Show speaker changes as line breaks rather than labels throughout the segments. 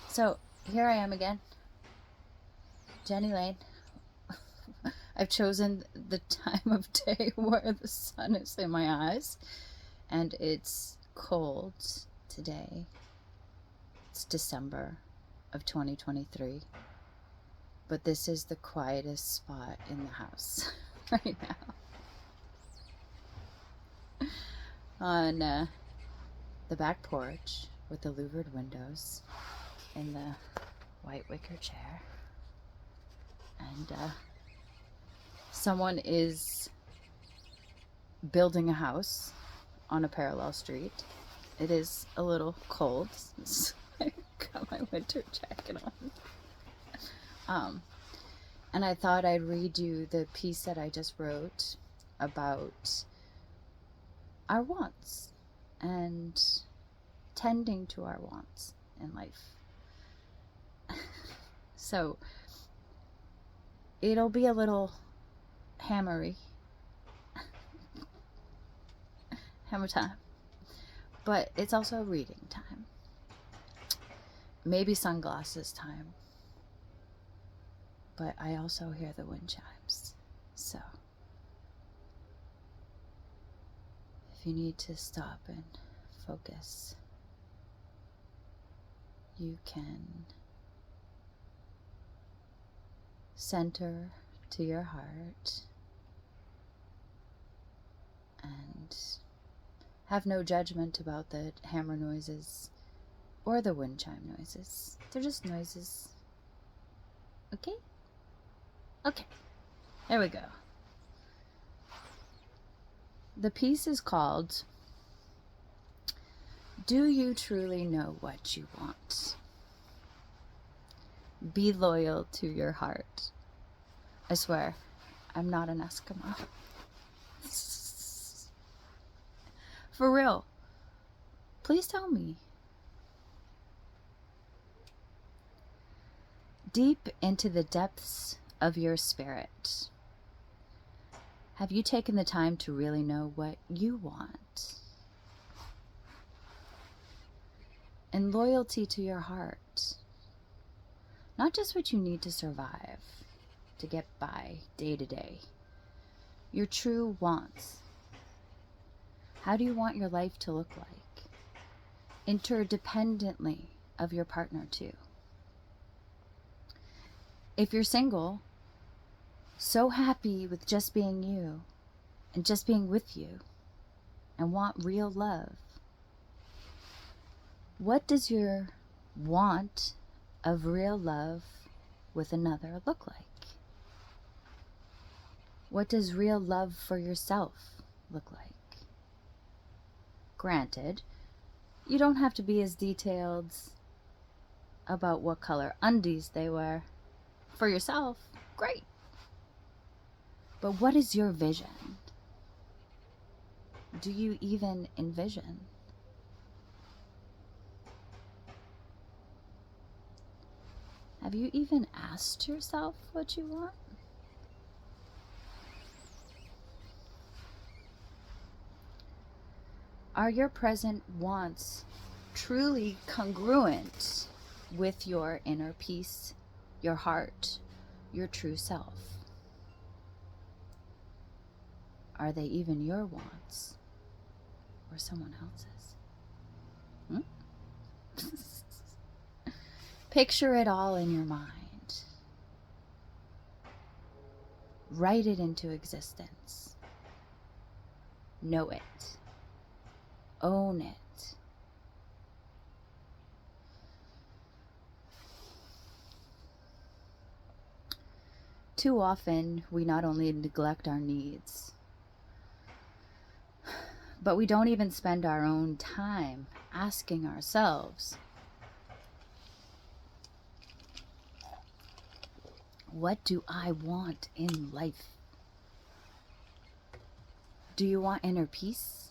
So here I am again, Jenny Lane. I've chosen the time of day where the sun is in my eyes, and it's cold today. It's December of 2023, but this is the quietest spot in the house right now. On the back porch with the louvered windows in the white wicker chair, and someone is building a house on a parallel street. It is a little cold. I got my winter jacket on. And I thought I'd read you the piece that I just wrote about our wants and tending to our wants in life. So it'll be a little hammer time, but it's also reading time, maybe sunglasses time, but I also hear the wind chimes. So if you need to stop and focus, you can center to your heart and have no judgment about the hammer noises or the wind chime noises. They're just noises. Okay? Okay. There we go. The piece is called Do You Truly Know What You Want? Be loyal to your heart. I swear, I'm not an Eskimo. For real. Please tell me. Deep into the depths of your spirit, have you taken the time to really know what you want? And loyalty to your heart. Not just what you need to survive, to get by day to day. Your true wants. How do you want your life to look like? Interdependently of your partner too. If you're single, so happy with just being you and just being with you and want real love, what does your want of real love with another look like? What does real love for yourself look like? Granted, you don't have to be as detailed about what color undies they wear. For yourself, great. But what is your vision? Do you even envision? Have you even asked yourself what you want? Are your present wants truly congruent with your inner peace, your heart, your true self? Are they even your wants or someone else's? Picture it all in your mind. Write it into existence. Know it. Own it. Too often, we not only neglect our needs, but we don't even spend our own time asking ourselves, what do I want in life? Do you want inner peace?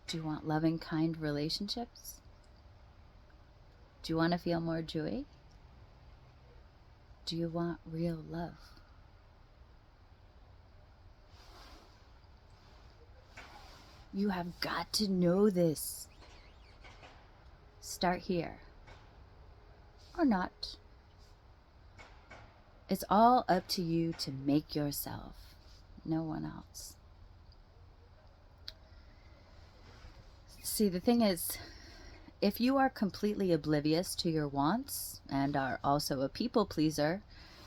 Do you want loving, kind relationships? Do you want to feel more joy? Do you want real love? You have got to know this. Start here. or not. It's all up to you to make yourself, no one else. See, the thing is, if you are completely oblivious to your wants and are also a people pleaser,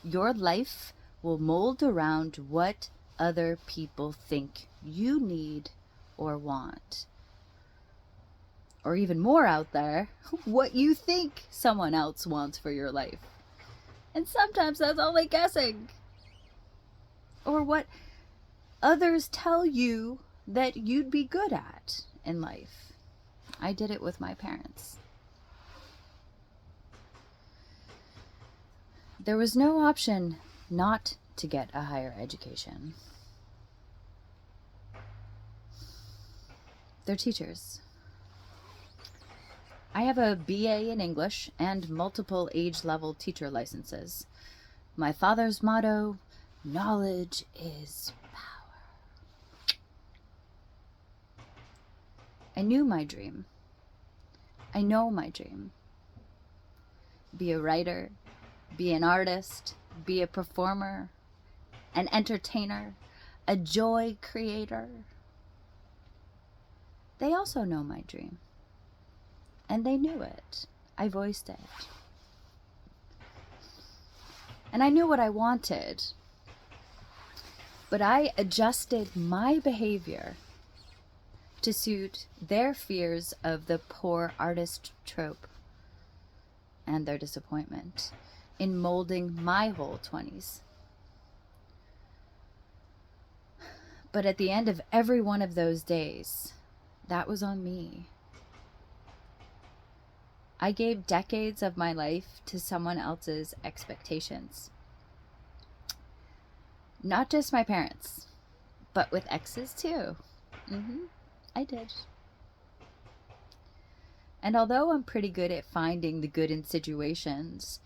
your life will mold around what other people think you need or want. Or even more out there, what you think someone else wants for your life. And sometimes that's only guessing. Or what others tell you that you'd be good at in life. I did it with my parents. There was no option not to get a higher education. They're teachers. I have a BA in English and multiple age-level teacher licenses. My father's motto, knowledge is power. I knew my dream. I know my dream. Be a writer, be an artist, be a performer, an entertainer, a joy creator. They also know my dream. And they knew it. I voiced it. And I knew what I wanted. But I adjusted my behavior to suit their fears of the poor artist trope and their disappointment in molding my whole 20s. But at the end of every one of those days, that was on me. I gave decades of my life to someone else's expectations. Not just my parents, but with exes too. I did. And although I'm pretty good at finding the good in situations,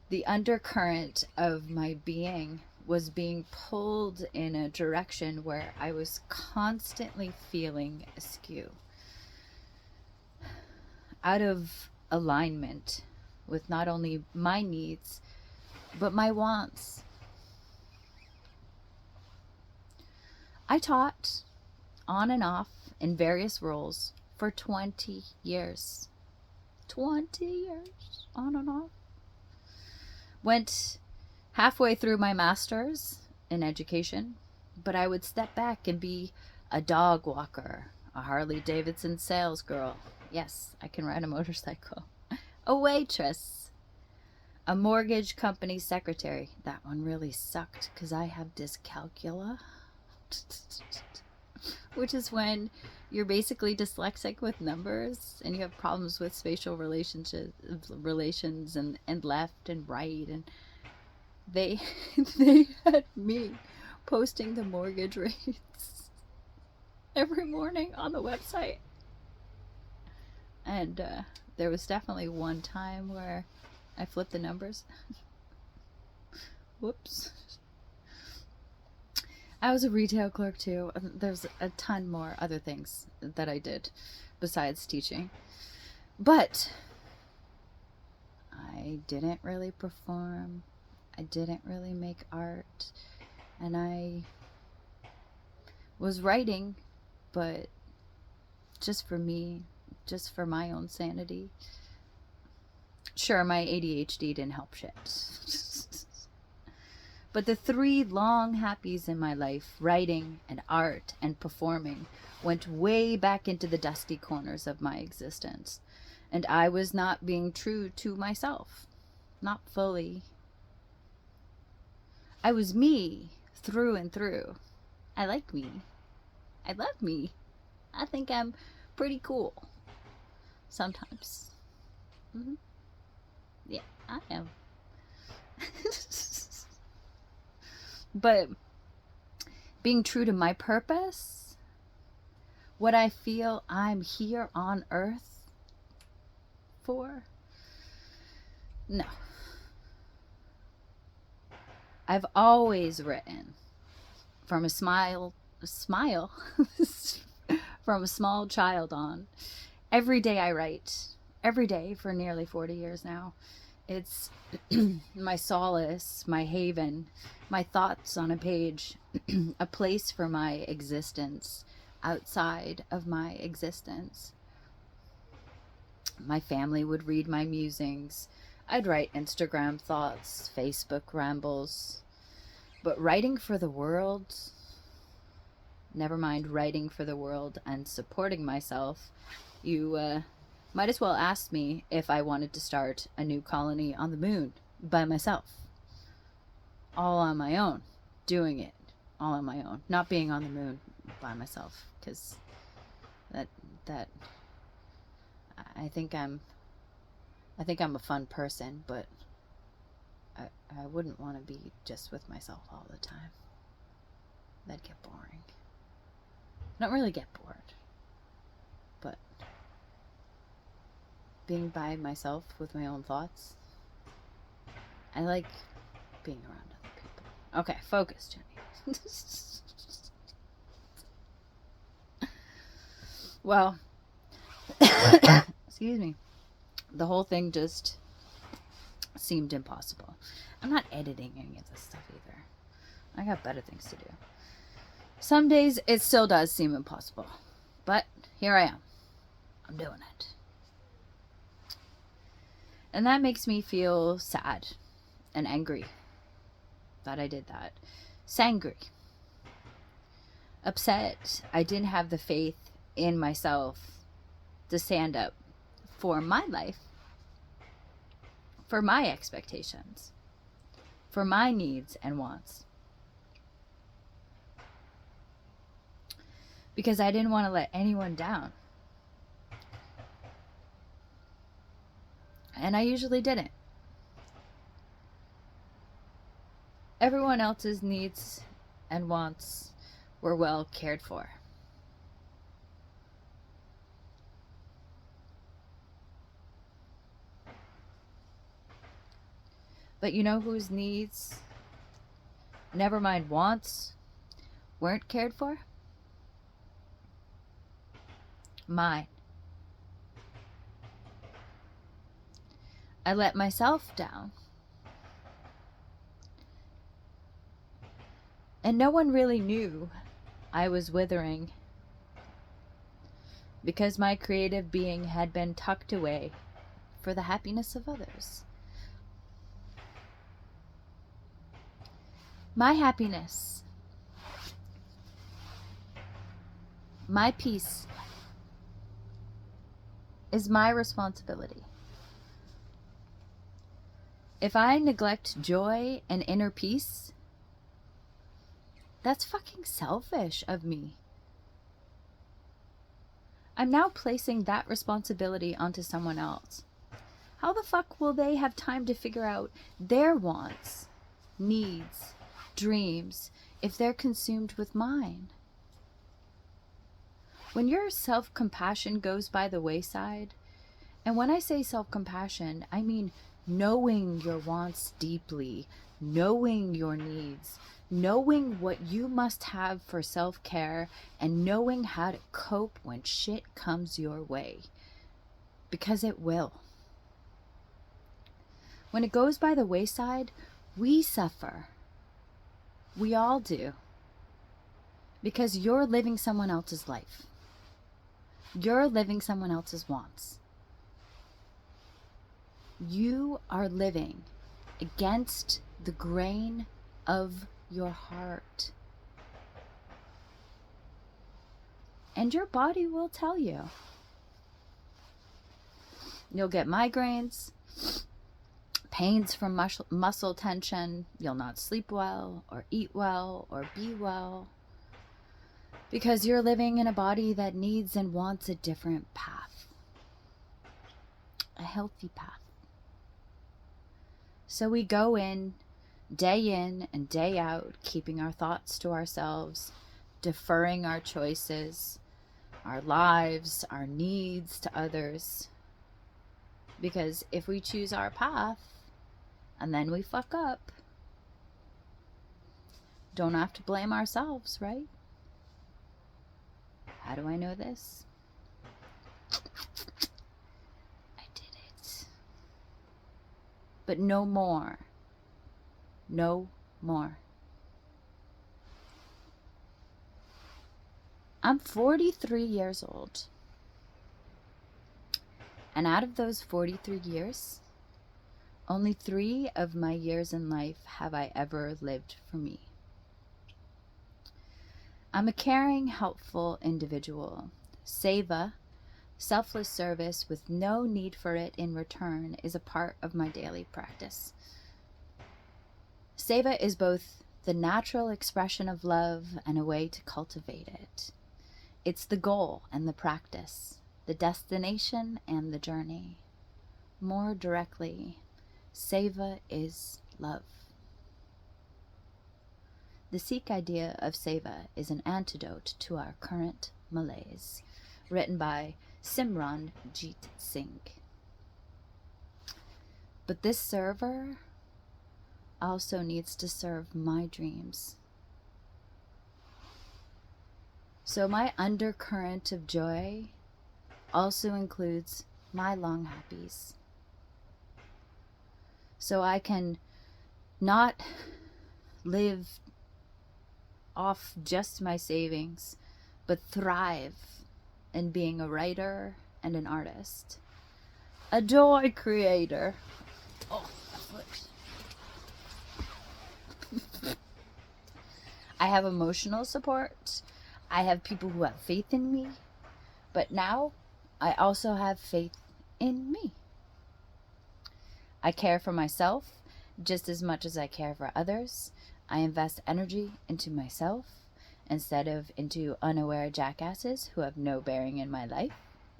the undercurrent of my being was being pulled in a direction where I was constantly feeling askew, out of alignment with not only my needs, but my wants. I taught on and off in various roles for 20 years. 20 years, on and off. Went halfway through my master's in education, but I would step back and be a dog walker, a Harley Davidson sales girl. Yes, I can ride a motorcycle. A waitress. A mortgage company secretary. That one really sucked because I have dyscalculia. Which is when you're basically dyslexic with numbers and you have problems with spatial relations and left and right, and they had me posting the mortgage rates every morning on the website. And there was definitely one time where I flipped the numbers. Whoops. I was a retail clerk too. There's a ton more other things that I did besides teaching. But I didn't really perform. I didn't really make art. And I was writing, but just for me, just for my own sanity. Sure, my ADHD didn't help shit. But the 3 long happies in my life, writing and art and performing, went way back into the dusty corners of my existence. And I was not being true to myself. Not fully. I was me through and through. I like me. I love me. I think I'm pretty cool. Sometimes. Yeah, I am. But being true to my purpose, what I feel I'm here on earth for, no. I've always written from a smile from a small child on. Every day I write, every day for nearly 40 years now. It's my solace, my haven, my thoughts on a page, a place for my existence outside of my existence. My family would read my musings. I'd write Instagram thoughts, Facebook rambles. But writing for the world, never mind writing for the world and supporting myself, you might as well ask me if I wanted to start a new colony on the moon by myself. All on my own. Doing it all on my own. Not being on the moon by myself. Because that I think I'm a fun person, but I wouldn't want to be just with myself all the time. That'd get boring. I don't really get bored, but being by myself with my own thoughts, I like being around other people. Okay, focus, Jenny. Well, excuse me. The whole thing just seemed impossible. I'm not editing any of this stuff either. I got better things to do. Some days it still does seem impossible, but here I am. I'm doing it. And that makes me feel sad and angry that I did that. Sangry. Upset I didn't have the faith in myself to stand up for my life, for my expectations, for my needs and wants. Because I didn't want to let anyone down. And I usually didn't. Everyone else's needs and wants were well cared for. But you know whose needs, never mind wants, weren't cared for? Mine. I let myself down. And no one really knew I was withering, because my creative being had been tucked away for the happiness of others. My happiness, my peace, is my responsibility. If I neglect joy and inner peace, that's fucking selfish of me. I'm now placing that responsibility onto someone else. How the fuck will they have time to figure out their wants, needs, dreams, if they're consumed with mine? When your self-compassion goes by the wayside, and when I say self-compassion, I mean knowing your wants deeply, knowing your needs, knowing what you must have for self-care, and knowing how to cope when shit comes your way. Because it will. When it goes by the wayside, we suffer. We all do. Because you're living someone else's life. You're living someone else's wants. You are living against the grain of your heart. And your body will tell you. You'll get migraines, pains from muscle tension. You'll not sleep well or eat well or be well. Because you're living in a body that needs and wants a different path. A healthy path. So we go in and day out, keeping our thoughts to ourselves, deferring our choices, our lives, our needs to others. Because if we choose our path and then we fuck up, don't have to blame ourselves, right? How do I know this? I did it. but no more. No more. I'm 43 years old. And out of those 43 years, only 3 of my years in life have I ever lived for me. I'm a caring, helpful individual. Seva, selfless service with no need for it in return, is a part of my daily practice. Seva is both the natural expression of love and a way to cultivate it. It's the goal and the practice, the destination and the journey. More directly, Seva is love. The Sikh idea of Seva is an antidote to our current malaise, written by Simranjit Singh. But this server also needs to serve my dreams. So my undercurrent of joy also includes my long happies. So I can not live off just my savings, but thrive in being a writer and an artist. A joy creator. Oh, that foot. I have emotional support. I have people who have faith in me. But now I also have faith in me. I care for myself just as much as I care for others. I invest energy into myself instead of into unaware jackasses who have no bearing in my life.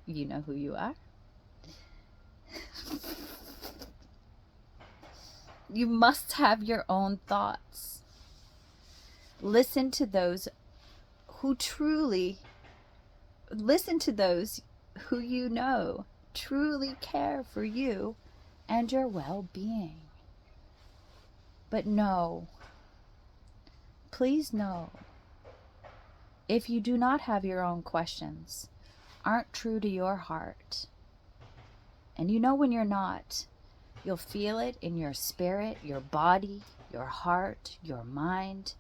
You know who you are. You must have your own thoughts. Listen to those who you know truly care for you and your well-being. But no, please no, if you do not have your own questions, aren't true to your heart, and you know when you're not, you'll feel it in your spirit, your body, your heart, your mind.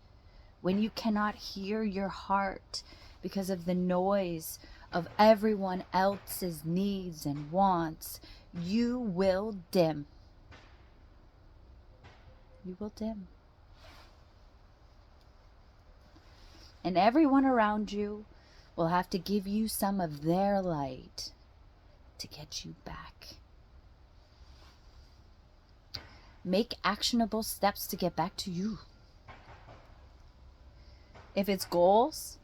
When you cannot hear your heart because of the noise of everyone else's needs and wants, you will dim. You will dim. And everyone around you will have to give you some of their light to get you back. Make actionable steps to get back to you. If it's goals,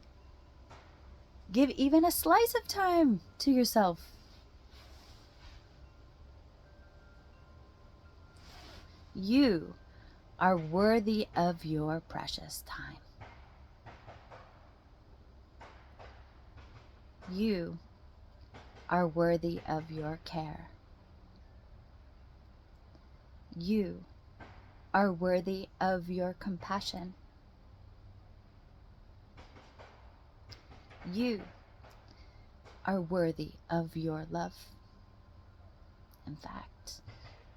give even a slice of time to yourself. You are worthy of your precious time. You are worthy of your care. You are worthy of your compassion. You are worthy of your love. In fact,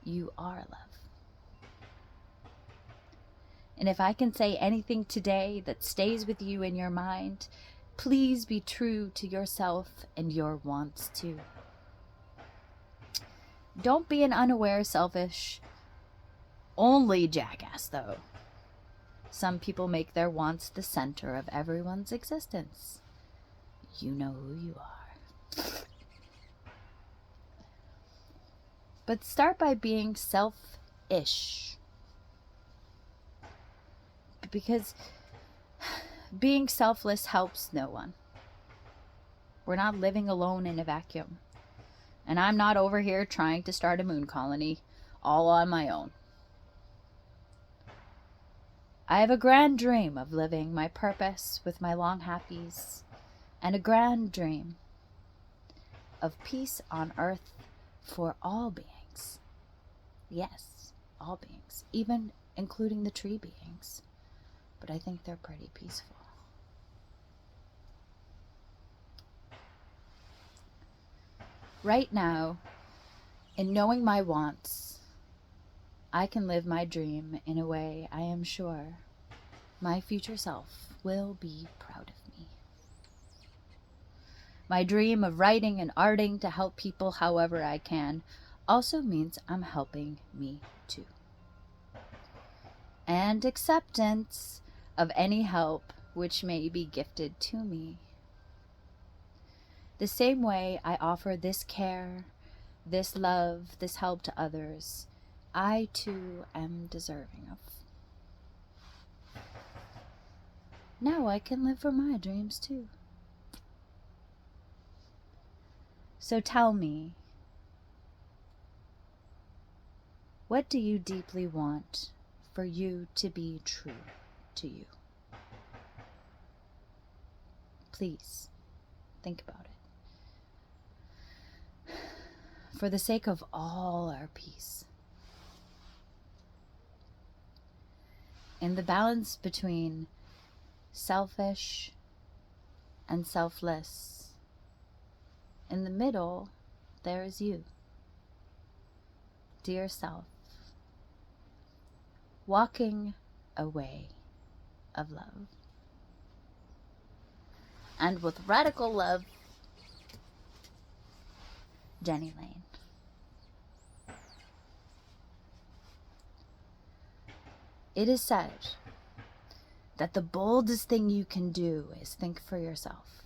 you are love. And if I can say anything today that stays with you in your mind, please be true to yourself and your wants too. Don't be an unaware, selfish, only jackass though. Some people make their wants the center of everyone's existence. You know who you are. But start by being selfish. Because being selfless helps no one. We're not living alone in a vacuum. And I'm not over here trying to start a moon colony all on my own. I have a grand dream of living my purpose with my long happies, and a grand dream of peace on earth for all beings. Yes, all beings, even including the tree beings. But I think they're pretty peaceful. Right now, in knowing my wants, I can live my dream in a way I am sure my future self will be proud of me. My dream of writing and arting to help people however I can also means I'm helping me too. And acceptance of any help which may be gifted to me. The same way I offer this care, this love, this help to others, I too am deserving of. Now I can live for my dreams too. So tell me, what do you deeply want for you to be true to you? Please, think about it. For the sake of all our peace. In the balance between selfish and selfless, in the middle, there is you, dear self, walking a way of love. And with radical love, Jenny Lane. It is said that the boldest thing you can do is think for yourself.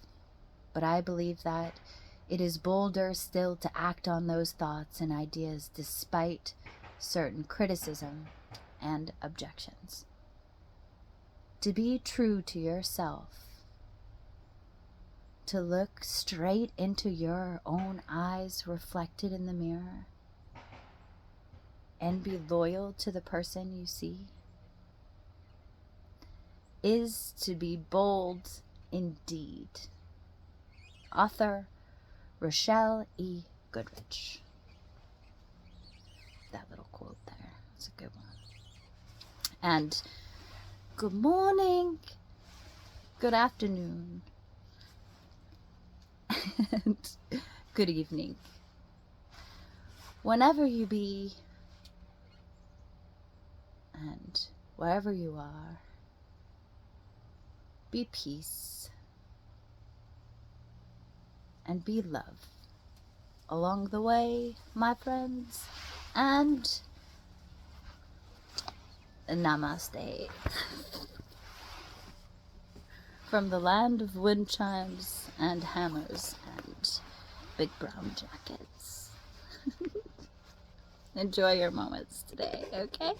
But I believe that it is bolder still to act on those thoughts and ideas despite certain criticism and objections. To be true to yourself, to look straight into your own eyes reflected in the mirror, and be loyal to the person you see, is to be bold indeed. Author Rochelle E. Goodrich. That little quote there, it's a good one. And good morning, good afternoon, and good evening. Whenever you be, and wherever you are, be peace and be love along the way, my friends, and namaste. From the land of wind chimes and hammers and big brown jackets. Enjoy your moments today, okay?